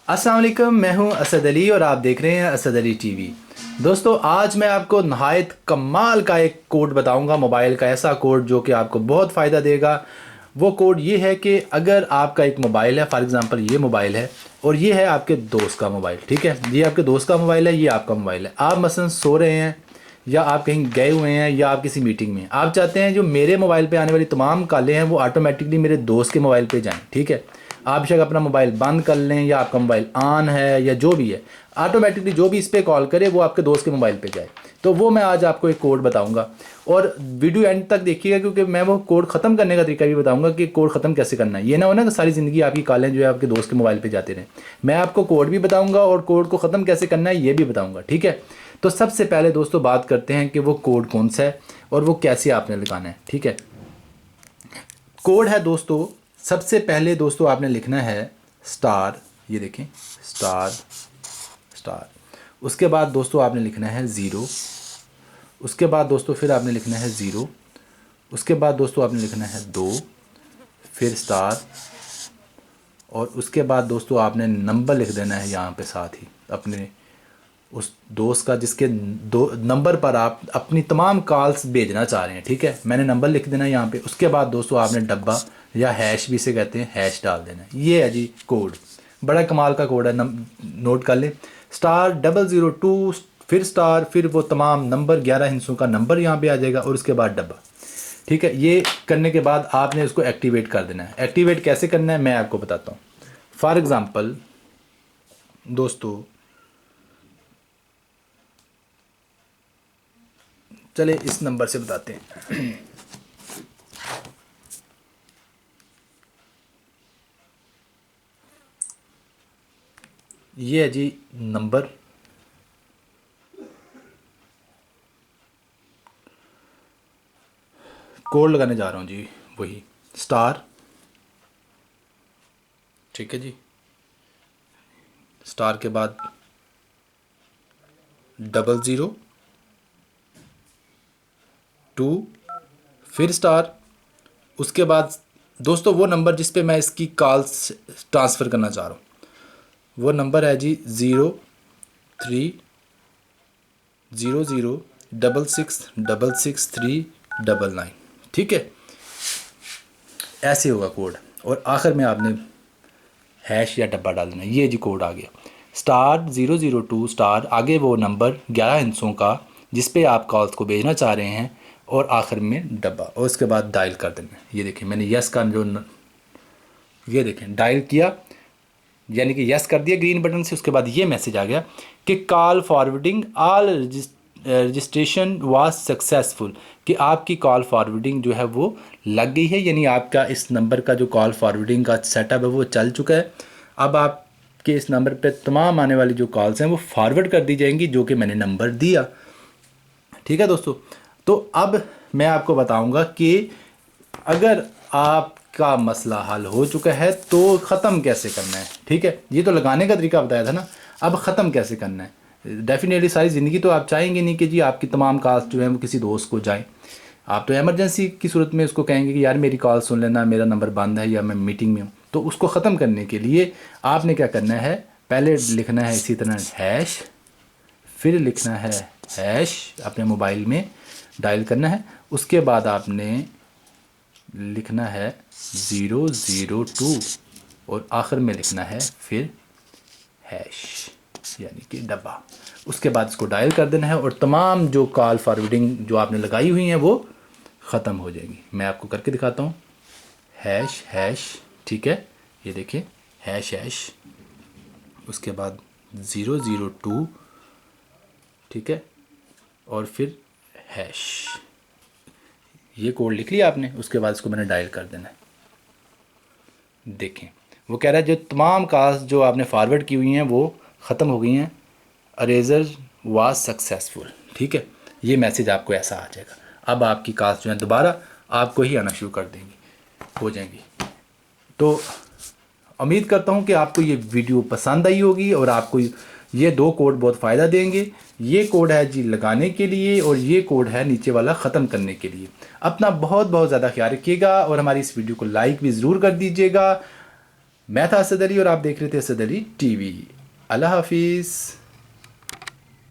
अस्सलाम वालेकुम, मैं हूं असद अली और आप देख रहे हैं असद अली टीवी। दोस्तों, आज मैं आपको नहायत कमाल का एक कोड बताऊंगा, मोबाइल का ऐसा कोड जो कि आपको बहुत फ़ायदा देगा। वो कोड ये है कि अगर आपका एक मोबाइल है, फॉर एग्ज़ाम्पल ये मोबाइल है और ये है आपके दोस्त का मोबाइल, ठीक है, ये आपके दोस्त का मोबाइल है, ये आपका मोबाइल है। आप मसलन सो रहे हैं या आप कहीं गए हुए हैं या आप किसी मीटिंग में हैं, आप चाहते हैं जो मेरे मोबाइल पे आने वाली तमाम कॉलें हैं वो ऑटोमेटिकली मेरे दोस्त के मोबाइल पे जाएं, ठीक है। आप बेशक अपना मोबाइल बंद कर लें या आपका मोबाइल ऑन है या जो भी है, ऑटोमेटिकली जो भी इस पर कॉल करे वो आपके दोस्त के मोबाइल पे जाए। तो वो मैं आज आपको एक कोड बताऊंगा और वीडियो एंड तक देखिएगा, क्योंकि मैं वो कोड ख़त्म करने का तरीका भी बताऊंगा कि कोड ख़त्म कैसे करना है। ये ना हो ना कि सारी ज़िंदगी आपकी कॉलें जो है आपके दोस्त के मोबाइल पे जाते रहें। मैं आपको कोड भी बताऊंगा और कोड को ख़त्म कैसे करना है ये भी बताऊंगा, ठीक है। तो सबसे पहले दोस्तों बात करते हैं कि वो कोड कौन सा है और वो कैसे आपने लगाना है, ठीक है। कोड है दोस्तों, सबसे पहले दोस्तों आपने लिखना है स्टार, ये देखें स्टार स्टार। उसके बाद दोस्तों आपने लिखना है ज़ीरो। उसके बाद दोस्तों फिर आपने लिखना है ज़ीरो। उसके बाद दोस्तों आपने लिखना है दो, फिर स्टार। और उसके बाद दोस्तों आपने नंबर लिख देना है यहाँ पे साथ ही अपने उस दोस्त का जिसके दो नंबर पर आप अपनी तमाम कॉल्स भेजना चाह रहे हैं, ठीक है। मैंने नंबर लिख देना है यहाँ पे। उसके बाद दोस्तों आपने डब्बा या हैश भी से कहते हैं, हैश डाल देना है। ये है जी कोड, बड़ा कमाल का कोड है, नोट कर लें। *002 फिर स्टार, फिर वो तमाम नंबर 11 हिस्सों का नंबर यहाँ पे आ जाएगा और उसके बाद डब्बा, ठीक है। ये करने के बाद आपने उसको एक्टिवेट कर देना है। एक्टिवेट कैसे करना है मैं आपको बताता हूँ। फॉर एग्ज़ाम्पल दोस्तों, चले इस नंबर से बताते हैं। ये है जी नंबर, कोड लगाने जा रहा हूँ जी, वही स्टार, ठीक है जी। स्टार के बाद 00 2 फिर स्टार। उसके बाद दोस्तों वो नंबर जिस पे मैं इसकी कॉल्स ट्रांसफ़र करना चाह रहा हूँ वो नंबर है जी 030066666399, ठीक है। ऐसे होगा कोड और आखिर में आपने हैश या डब्बा डाल देना। ये जी कोड आ गया, *002 स्टार, आगे वो नंबर 11 हिस्सों का जिस पे आप कॉल्स को भेजना चाह रहे हैं और आखिर में डब्बा और उसके बाद डायल कर देना। ये देखें मैंने यस का ये देखें डायल किया, यानी कि यस कर दिया ग्रीन बटन से। उसके बाद ये मैसेज आ गया कि call forwarding all registration was successful, कि आपकी कॉल फॉरवर्डिंग जो है वो लग गई है, यानी आपका इस नंबर का जो कॉल फॉरवर्डिंग का सेटअप है वो चल चुका है। अब आपके इस नंबर पे तमाम आने वाली जो कॉल्स हैं वो फॉरवर्ड कर दी जाएंगी जो कि मैंने नंबर दिया, ठीक है दोस्तों। तो अब मैं आपको बताऊंगा कि अगर आपका मसला हल हो चुका है तो ख़त्म कैसे करना है, ठीक है। ये तो लगाने का तरीका बताया था ना, अब ख़त्म कैसे करना है। डेफिनेटली सारी ज़िंदगी तो आप चाहेंगे नहीं कि जी आपकी तमाम कॉल्स जो हैं वो किसी दोस्त को जाएं। आप तो एमरजेंसी की सूरत में उसको कहेंगे कि यार मेरी कॉल सुन लेना, मेरा नंबर बंद है या मैं मीटिंग में हूँ। तो उसको ख़त्म करने के लिए आपने क्या करना है, पहले लिखना है इसी तरह हैश, फिर लिखना है हैश, अपने मोबाइल में डायल करना है। उसके बाद आपने लिखना है 002 और आखिर में लिखना है फिर हैश यानी कि डब्बा। उसके बाद इसको डायल कर देना है और तमाम जो कॉल फॉरवर्डिंग जो आपने लगाई हुई हैं वो ख़त्म हो जाएगी। मैं आपको करके दिखाता हूँ, हैश हैश, ठीक है, ये देखिए हैश हैश, उसके बाद 002, ठीक है, और फिर हैश। ये कोड लिख लिया आपने, उसके बाद इसको मैंने डायल कर देना है। देखें वो कह रहा है जो तमाम कॉल्स जो आपने फॉरवर्ड की हुई हैं वो ख़त्म हो गई हैं, अरेजर वाज सक्सेसफुल, ठीक है। ये मैसेज आपको ऐसा आ जाएगा। अब आपकी कॉल्स जो हैं दोबारा आपको ही आना शुरू कर देंगी, हो जाएंगी। तो उम्मीद करता हूँ कि आपको ये वीडियो पसंद आई होगी और आपको ये दो कोड बहुत फ़ायदा देंगे। ये कोड है जी लगाने के लिए और ये कोड है नीचे वाला ख़त्म करने के लिए। अपना बहुत बहुत ज़्यादा ख्याल रखिएगा और हमारी इस वीडियो को लाइक भी ज़रूर कर दीजिएगा। मैं था असद अली और आप देख रहे थे असद अली टीवी। अल्लाह हाफिज़।